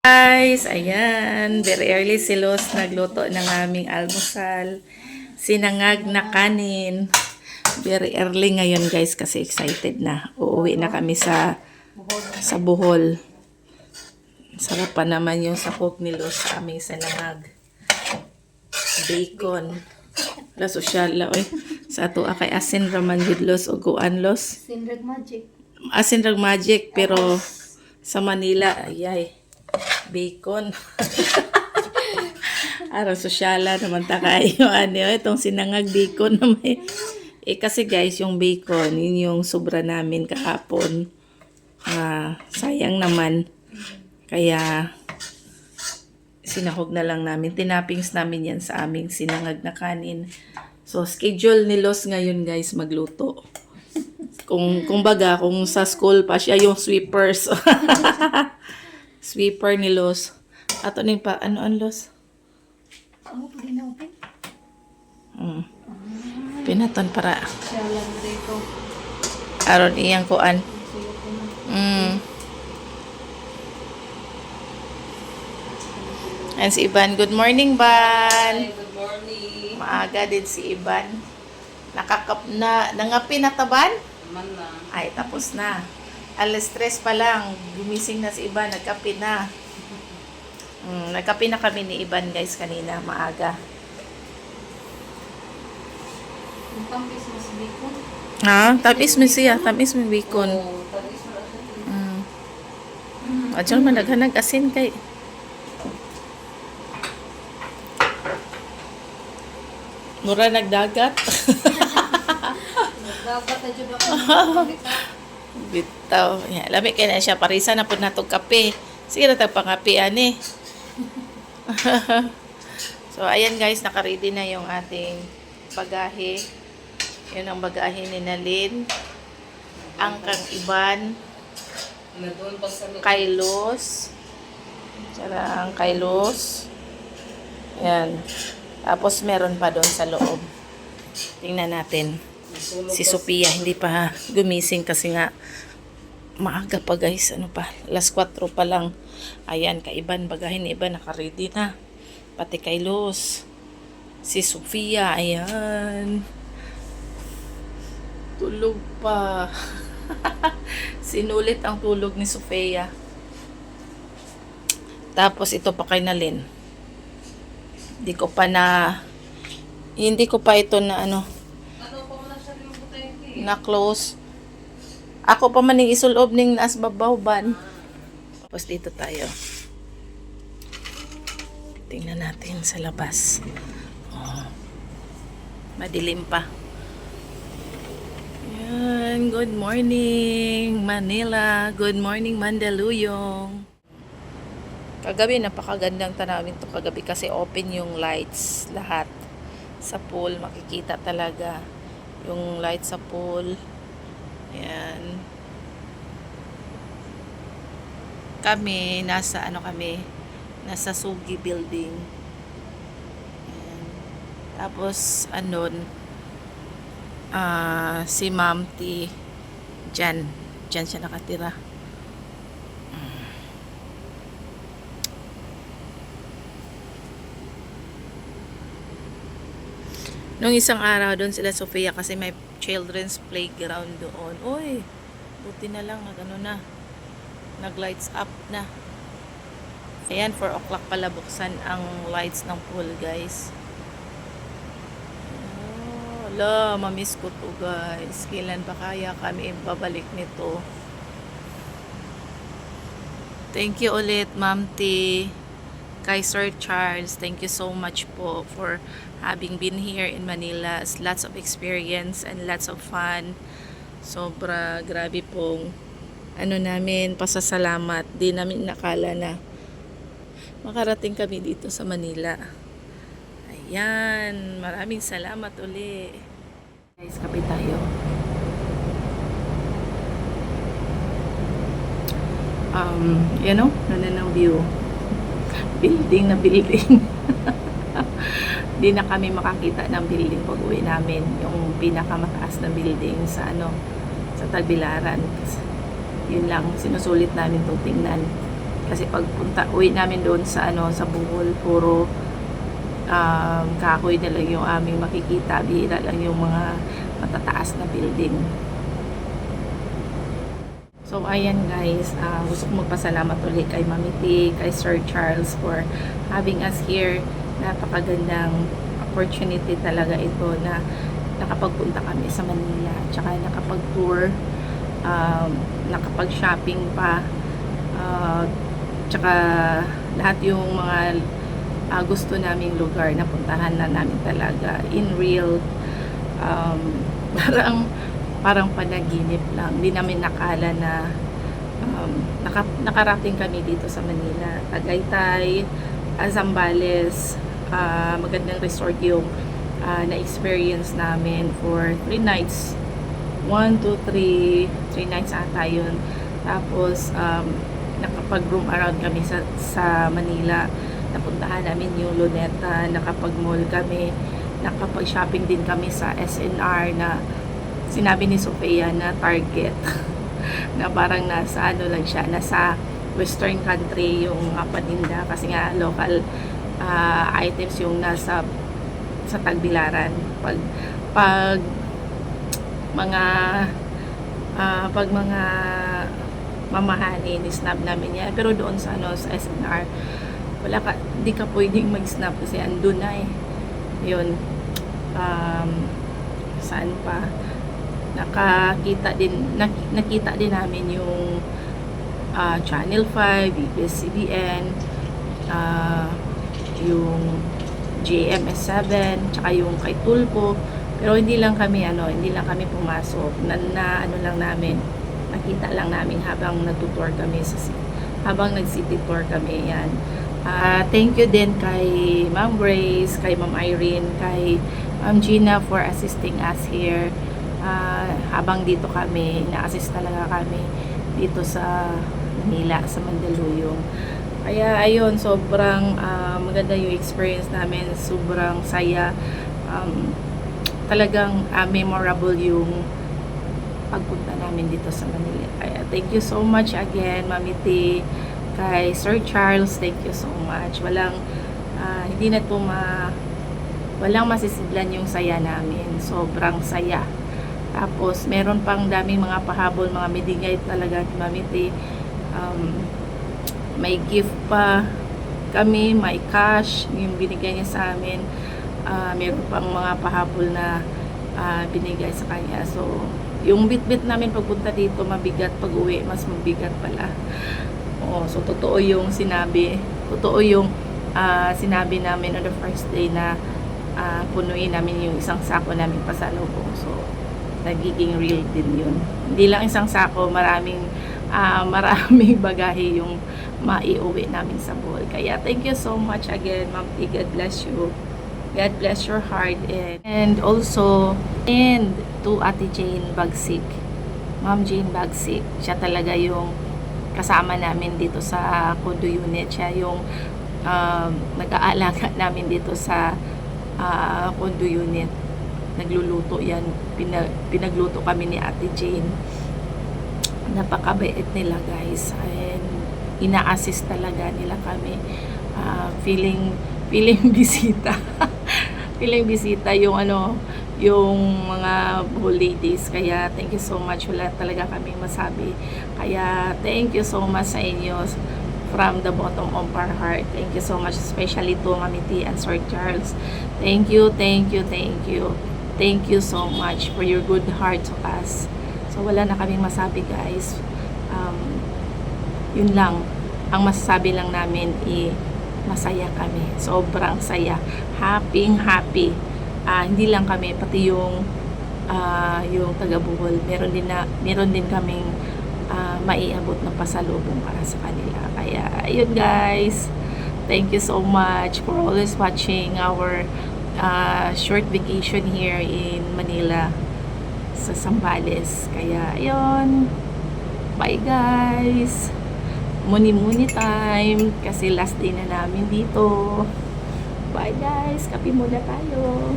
Guys, ayan, very early si Los nagluto ng aming almusal. Sinangag na kanin. Very early ngayon guys kasi excited na. Uuwi na kami sa Bohol. Sarap pa naman yung sakop ni Los sa aming sinangag. Bacon. La sosyal la oy. Sa ato kay asin raman jud Los o kuan Los. Sinrag Magic. Asin rag magic pero sa Manila ayay. Bacon. Araw sosyala naman ta kayo itong sinangag bacon na may kasi guys yung bacon yun yung sobra namin kahapon, sayang naman kaya sinahog na lang namin, tinapings namin yan sa aming sinangag na kanin. So schedule ni Los ngayon guys magluto, kung baga kung sa school pa siya yung sweepers. Sweeper ni Los. Ato ning pa ano ang Los? Oh, pwede na open. Pinaton para Siya lang dito. aron iyang kuan. And si Iban. Good morning, Ban. Good morning. Maaga din si Iban. Nangapi na taban? Naman na. Ay, tapos na. Alas 3 pa lang, gumising na si Iban, nagkape na. Nagkape na kami ni Iban guys kanina, maaga. Yung tamis mas bacon. Tamis mo siya, tamis mo bacon. Oh, tamis mo lang. Adyan man, naghanag asin kay. Mura nagdagat. Dapat na dyan ako. Bitaw. Yeah, lamig kaya na siya. Parisa na po natong kape. Sige na tayo pangape, ani. So, ayan guys. Nakaready na yung ating bagahe. Yun ang bagahe ni Nalin. Ang kang Iban. Kailos. Tsara ang Kailos. Ayan. Tapos meron pa doon sa loob. Tingnan natin. Si Sophia hindi pa gumising kasi nga maaga pa guys, ano pa, alas 4 pa lang. Ayan, kaiban bagahin ni Iban naka-ready na, pati kay Los. Si Sophia, ayan, tulog pa. Sinulit ang tulog ni Sophia. Tapos ito pa kay Nalin, hindi ko pa ito na na close. Ako pa man ning isulob ning naas babaw ban. Tapos dito tayo. Tingnan natin sa labas. Madilim pa. Yan, good morning Manila. Good morning Mandaluyong. Kagabi napakagandang tanawin to kagabi kasi open yung lights lahat. Sa pool makikita talaga yung light sa pool. Ayan. Kami, nasa Sugi building. Ayan. Tapos, si Ma'am T, dyan siya nakatira. Nung isang araw doon sila Sophia kasi may children's playground doon. Uy, buti na lang nag-lights up na. Ayan, 4 o'clock pala buksan ang lights ng pool guys. Mamiss ko to guys. Kailan pa kaya kami babalik nito? Thank you ulit Ma'am T. Kay Sir Charles, thank you so much po for having been here in Manila. Lots of experience and lots of fun. Sobra, grabe pong pasasalamat. Di namin nakala na makarating kami dito sa Manila. Ayan, maraming salamat uli. Guys, kape tayo. Nananang view. Building na building. Di na kami makakita ng building pag uwi namin. Yung pinakamataas na building sa sa Tagbilaran. Yun lang, sinusulit namin itong tingnan. Kasi uwi namin doon sa sa Bohol, puro kahoy na lang yung aming makikita, bihira lang yung mga matataas na building. So ayan guys, gusto kong magpasalamat ulit kay Mami T, kay Sir Charles for having us here. Napakagandang opportunity talaga ito na nakapagpunta kami sa Manila, tsaka nakapag-tour, nakapag-shopping pa, tsaka lahat yung mga gusto naming lugar na puntahan na namin talaga in real. Parang panaginip lang. Hindi namin nakala na nakarating kami dito sa Manila. Tagaytay, Zambales, magandang resort yung na-experience namin for 3 nights. 1, 2, 3 nights ata yun. Tapos nakapag-room around kami sa Manila. Napuntahan namin yung Luneta, nakapag-mall kami, nakapag-shopping din kami sa SNR na sinabi ni Sofia na Target na parang nasa lang siya, nasa western country yung paninda kasi nga local items yung nasa sa Tagbilaran. Pag mga mamahalin, snap namin yan. Pero doon sa sa SNR, di ka pwedeng mag-snap kasi andun na yun. Saan pa? Nakita din namin yung Channel 5, ABS-CBN, yung GMS7, tsaka yung kay Tulpo. Pero hindi lang kami pumasok. Lang namin, nakita lang namin habang nag-tour kami habang nag-city tour kami yan. Thank you din kay Ma'am Grace, kay Ma'am Irene, kay Ma'am Gina for assisting us here. Habang dito kami, na-assist talaga kami dito sa Manila, sa Mandaluyong. Kaya ayun, sobrang maganda yung experience namin, sobrang saya. Talagang memorable yung pagpunta namin dito sa Manila. Kaya thank you so much again, Mami T, kay Sir Charles, thank you so much. Walang masisidlan yung saya namin. Sobrang saya. Tapos, meron pang daming mga pahabol, mga binigay talaga ni Mami T. May gift pa kami, may cash, yung binigay niya sa amin. Meron pang mga pahabol na binigay sa kanya. So, yung bit-bit namin pagpunta dito, mabigat. Pag uwi, mas mabigat pala. So, totoo yung sinabi namin on the first day na punuin namin yung isang sako namin pasalubong. So, nagiging real din yun. Hindi lang isang sako, maraming bagahe yung maiuwi namin sa Bohol. Kaya thank you so much again, Ma'am T. God bless you. God bless your heart. And also, to Ate Jane Bagsik, Ma'am Jane Bagsik. Siya talaga yung kasama namin dito sa condo unit. Siya yung nag-aalaga namin dito sa condo unit. Nagluluto yan. Pinagluto kami ni Ate Jane. Napakabait nila guys. And ina-assist talaga nila kami. Feeling bisita. Feeling bisita yung yung mga Bohol ladies. Kaya thank you so much. Wala talaga kami masabi. Kaya thank you so much sa inyo from the bottom of our heart. Thank you so much, especially to Mami T and Sir Charles. Thank you, thank you, thank you. Thank you so much for your good heart to us. So wala na kaming masabi guys. Yun lang. Ang masasabi lang namin masaya kami. Sobrang saya. Happy. Hindi lang kami, pati yung taga Bohol. Meron din kaming maiabot na pasalubong para sa kanila. Kaya ayun guys. Thank you so much for always watching our short vacation here in Manila sa Zambales. Kaya ayun. Bye guys. Muni time kasi last day na namin dito. Bye guys. Kape muna tayo.